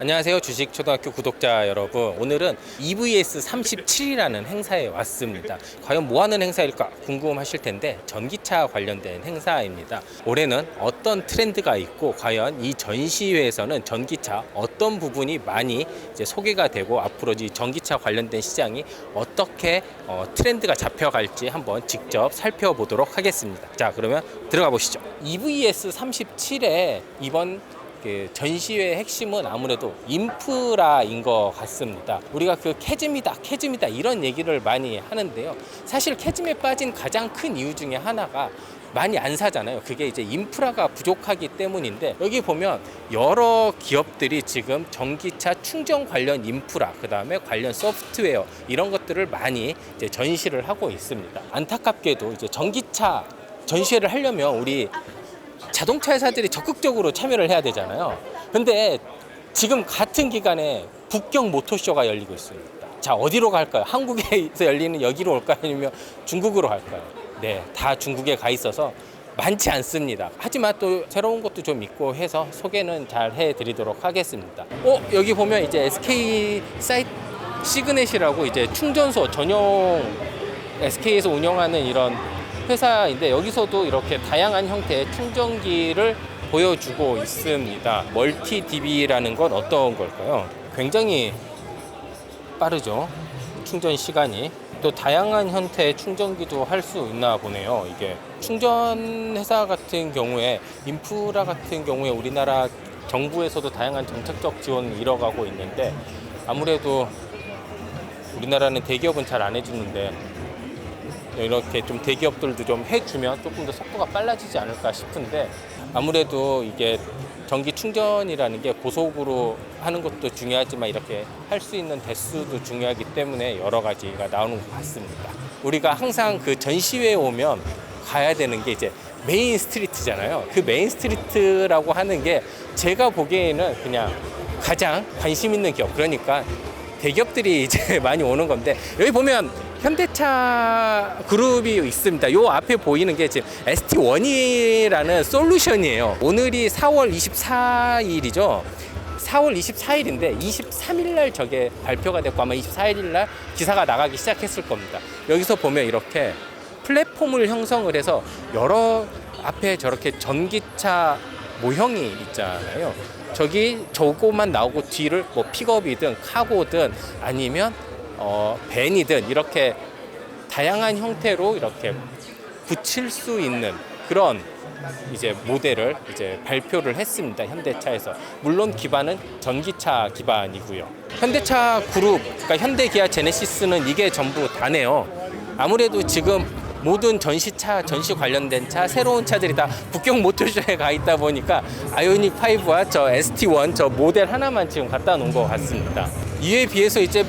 안녕하세요. 주식초등학교 구독자 여러분. 오늘은 EVS 37이라는 행사에 왔습니다. 과연 뭐 하는 행사일까 궁금하실 텐데 전기차 관련된 행사입니다. 올해는 어떤 트렌드가 있고 과연 이 전시회에서는 전기차 어떤 부분이 많이 이제 소개가 되고 앞으로 이 전기차 관련된 시장이 어떻게 트렌드가 잡혀갈지 한번 직접 살펴보도록 하겠습니다. 자, 그러면 들어가 보시죠. EVS 37에 이번 그 전시회의 핵심은 아무래도 인프라인 것 같습니다. 우리가 그 캐즘이다 이런 얘기를 많이 하는데요. 사실 캐즘에 빠진 가장 큰 이유 중에 하나가 많이 안 사잖아요. 그게 이제 인프라가 부족하기 때문인데, 여기 보면 여러 기업들이 지금 전기차 충전 관련 인프라, 그 다음에 관련 소프트웨어 이런 것들을 많이 이제 전시를 하고 있습니다. 안타깝게도 이제 전기차 전시회를 하려면 우리 자동차 회사들이 적극적으로 참여를 해야 되잖아요. 근데 지금 같은 기간에 북경 모터쇼가 열리고 있습니다. 자, 어디로 갈까요? 한국에서 열리는 여기로 올까요? 아니면 중국으로 갈까요? 네, 다 중국에 가 있어서 많지 않습니다. 하지만 또 새로운 것도 좀 있고 해서 소개는 잘 해드리도록 하겠습니다. 여기 보면 이제 SK 사이트 시그넷이라고 이제 충전소 전용 SK에서 운영하는 이런 회사인데, 여기서도 이렇게 다양한 형태의 충전기를 보여주고 있습니다. 멀티 DB라는 건 어떤 걸까요? 굉장히 빠르죠. 충전 시간이. 또 다양한 형태의 충전기도 할 수 있나 보네요. 이게 충전 회사 같은 경우에, 인프라 같은 경우에 우리나라 정부에서도 다양한 정책적 지원을 이뤄가고 있는데, 아무래도 우리나라는 대기업은 잘 안 해주는데 이렇게 좀 대기업들도 좀 해주면 조금 더 속도가 빨라지지 않을까 싶은데, 아무래도 이게 전기 충전이라는 게 고속으로 하는 것도 중요하지만 이렇게 할 수 있는 대수도 중요하기 때문에 여러 가지가 나오는 것 같습니다. 우리가 항상 그 전시회에 오면 가야 되는 게 이제 메인 스트리트잖아요. 그 메인 스트리트라고 하는 게 제가 보기에는 그냥 가장 관심 있는 기업, 그러니까 대기업들이 이제 많이 오는 건데, 여기 보면 현대차 그룹이 있습니다. 요 앞에 보이는 게 지금 ST1이라는 솔루션이에요. 오늘이 4월 24일이죠. 4월 24일인데 23일 날 저게 발표가 됐고 아마 24일 날 기사가 나가기 시작했을 겁니다. 여기서 보면 이렇게 플랫폼을 형성을 해서 여러 앞에 저렇게 전기차 모형이 있잖아요. 저거만 나오고 뒤를 뭐 픽업이든 카고든 아니면 밴이든 이렇게 다양한 형태로 이렇게 붙일 수 있는 그런 이제 모델을 이제 발표를 했습니다. 현대차에서. 물론 기반은 전기차 기반이고요. 현대차 그룹, 그러니까 현대, 기아, 제네시스는 이게 전부 다네요. 아무래도 지금 모든 전시 관련된 차, 새로운 차들이 다 북경 모터쇼에 가 있다 보니까 아이오닉 5와 저 ST1 저 모델 하나만 지금 갖다 놓은 것 같습니다. 이에 비해서 이제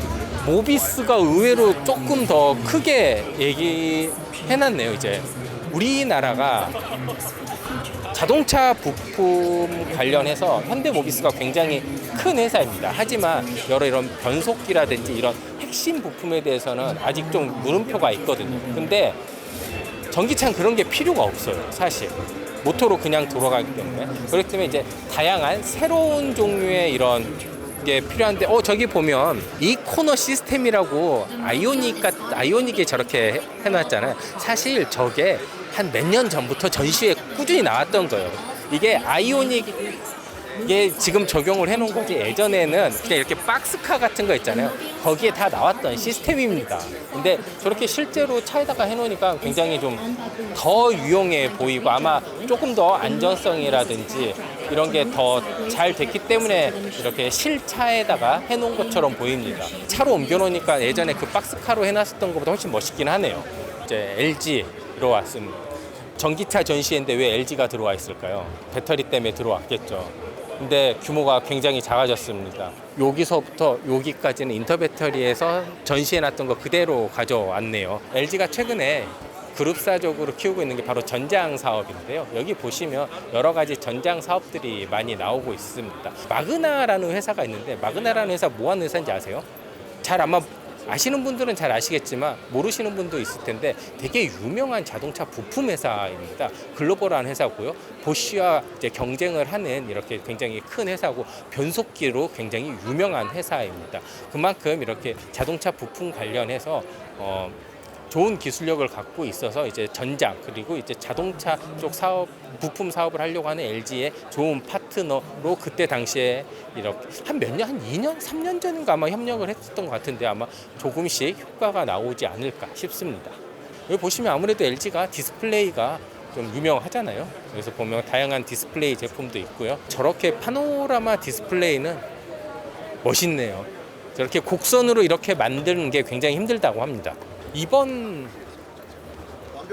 모비스가 의외로 조금 더 크게 얘기해놨네요. 이제 우리나라가 자동차 부품 관련해서 현대모비스가 굉장히 큰 회사입니다. 하지만 여러 이런 변속기라든지 이런 핵심 부품에 대해서는 아직 좀 물음표가 있거든요. 근데 전기차는 그런 게 필요가 없어요. 사실 모터로 그냥 돌아가기 때문에. 그렇기 때문에 이제 다양한 새로운 종류의 이런 게 필요한데, 저기 보면 이 코너 시스템이라고 아이오닉에 저렇게 해놨잖아요. 사실 저게 한 몇 년 전부터 전시회에 꾸준히 나왔던 거예요. 이게 아이오닉에 지금 적용을 해놓은 거지, 예전에는 그냥 이렇게 박스카 같은 거 있잖아요. 거기에 다 나왔던 시스템입니다. 근데 저렇게 실제로 차에다가 해놓으니까 굉장히 좀 더 유용해 보이고, 아마 조금 더 안전성이라든지 이런 게 더 잘 됐기 때문에 이렇게 실차에다가 해놓은 것처럼 보입니다. 차로 옮겨놓으니까 예전에 그 박스카로 해놨었던 것보다 훨씬 멋있긴 하네요. 이제 LG로 왔습니다. 전기차 전시회인데 왜 LG가 들어와 있을까요? 배터리 때문에 들어왔겠죠. 근데 규모가 굉장히 작아졌습니다. 여기서부터 여기까지는 인터배터리에서 전시해놨던 거 그대로 가져왔네요. LG가 최근에 그룹사적으로 키우고 있는 게 바로 전장 사업인데요. 여기 보시면 여러 가지 전장 사업들이 많이 나오고 있습니다. 마그나라는 회사가 있는데, 마그나라는 회사 뭐 하는 회사인지 아세요? 잘 아마 아시는 분들은 잘 아시겠지만 모르시는 분도 있을 텐데 되게 유명한 자동차 부품 회사입니다. 글로벌한 회사고요. 보쉬와 이제 경쟁을 하는 이렇게 굉장히 큰 회사고 변속기로 굉장히 유명한 회사입니다. 그만큼 이렇게 자동차 부품 관련해서 좋은 기술력을 갖고 있어서 이제 전장 그리고 이제 자동차 쪽 사업 부품 사업을 하려고 하는 LG의 좋은 파트너로 그때 당시에 이렇게 한 몇 년, 한 2년, 3년 전인가 아마 협력을 했었던 것 같은데 아마 조금씩 효과가 나오지 않을까 싶습니다. 여기 보시면 아무래도 LG가 디스플레이가 좀 유명하잖아요. 그래서 보면 다양한 디스플레이 제품도 있고요. 저렇게 파노라마 디스플레이는 멋있네요. 저렇게 곡선으로 이렇게 만드는 게 굉장히 힘들다고 합니다. 이번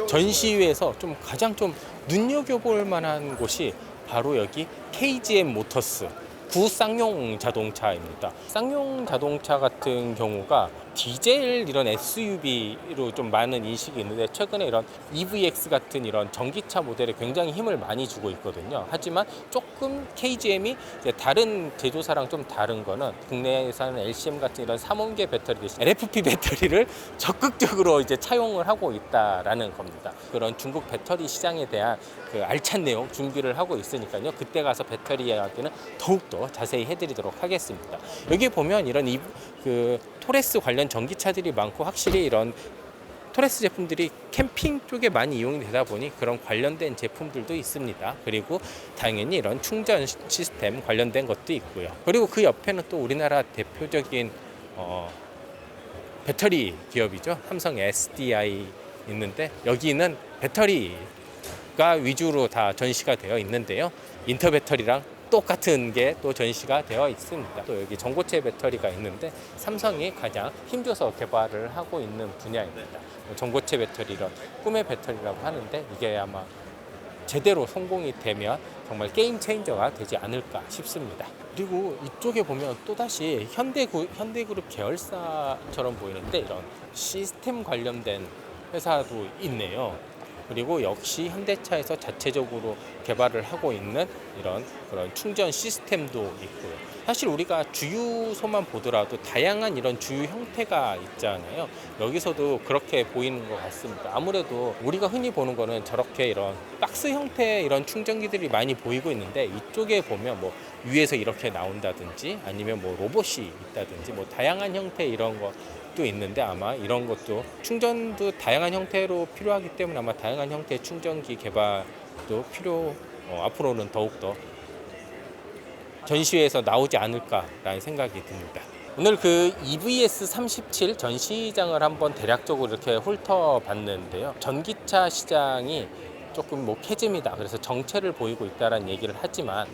전시회에서 좀 가장 좀 눈여겨볼 만한 곳이 바로 여기 KGM 모터스 구쌍용 자동차입니다. 쌍용 자동차 같은 경우가 디젤 이런 SUV로 좀 많은 인식이 있는데 최근에 이런 EVX 같은 이런 전기차 모델에 굉장히 힘을 많이 주고 있거든요. 하지만 조금 KGM이 이제 다른 제조사랑 좀 다른 거는 국내에서는 LCM 같은 이런 3원계 배터리 대신 LFP 배터리를 적극적으로 이제 차용을 하고 있다라는 겁니다. 그런 중국 배터리 시장에 대한 그 알찬 내용 준비를 하고 있으니까요. 그때 가서 배터리 이야기는 더욱더 자세히 해드리도록 하겠습니다. 여기 보면 이런 그 토레스 관련 전기차들이 많고 확실히 이런 토레스 제품들이 캠핑 쪽에 많이 이용이 되다 보니 그런 관련된 제품들도 있습니다. 그리고 당연히 이런 충전 시스템 관련된 것도 있고요. 그리고 그 옆에는 또 우리나라 대표적인 배터리 기업이죠. 삼성 SDI 있는데 여기는 배터리가 위주로 다 전시가 되어 있는데요. 인터 배터리랑 똑같은 게 또 전시가 되어 있습니다. 또 여기 전고체 배터리가 있는데 삼성이 가장 힘줘서 개발을 하고 있는 분야입니다. 전고체 배터리 이런 꿈의 배터리라고 하는데 이게 아마 제대로 성공이 되면 정말 게임 체인저가 되지 않을까 싶습니다. 그리고 이쪽에 보면 또다시 현대그룹 계열사처럼 보이는데 이런 시스템 관련된 회사도 있네요. 그리고 역시 현대차에서 자체적으로 개발을 하고 있는 이런 그런 충전 시스템도 있고요. 사실 우리가 주유소만 보더라도 다양한 이런 주유 형태가 있잖아요. 여기서도 그렇게 보이는 것 같습니다. 아무래도 우리가 흔히 보는 거는 저렇게 이런 박스 형태의 이런 충전기들이 많이 보이고 있는데 이쪽에 보면 뭐 위에서 이렇게 나온다든지 아니면 뭐 로봇이 있다든지 뭐 다양한 형태 이런 것도 있는데 아마 이런 것도 충전도 다양한 형태로 필요하기 때문에 아마 다양한 형태의 충전기 개발도 앞으로는 더욱더 전시회에서 나오지 않을까라는 생각이 듭니다. 오늘 그 EVS37 전시장을 한번 대략적으로 이렇게 훑어봤는데요. 전기차 시장이 조금 뭐 캐즘이다. 그래서 정체를 보이고 있다는 얘기를 하지만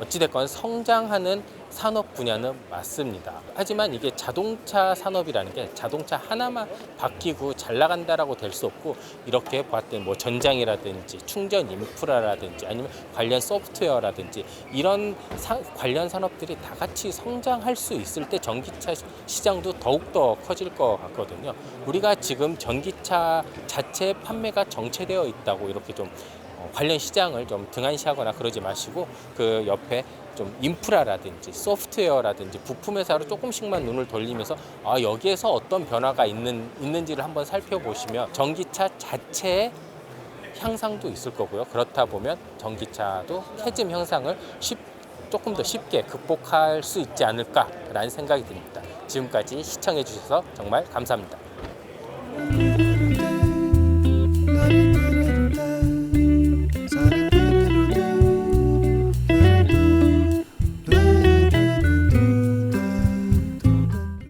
어찌됐건 성장하는 산업 분야는 맞습니다. 하지만 이게 자동차 산업이라는 게 자동차 하나만 바뀌고 잘 나간다라고 될 수 없고 이렇게 봤더니 뭐 전장이라든지 충전 인프라라든지 아니면 관련 소프트웨어라든지 이런 관련 산업들이 다 같이 성장할 수 있을 때 전기차 시장도 더욱더 커질 것 같거든요. 우리가 지금 전기차 자체 판매가 정체되어 있다고 이렇게 좀 관련 시장을 좀 등한시하거나 그러지 마시고 그 옆에 좀 인프라라든지 소프트웨어라든지 부품 회사로 조금씩만 눈을 돌리면서 여기에서 어떤 변화가 있는지를 한번 살펴보시면 전기차 자체의 향상도 있을 거고요. 그렇다 보면 전기차도 캐즘 형상을 조금 더 쉽게 극복할 수 있지 않을까라는 생각이 듭니다. 지금까지 시청해 주셔서 정말 감사합니다.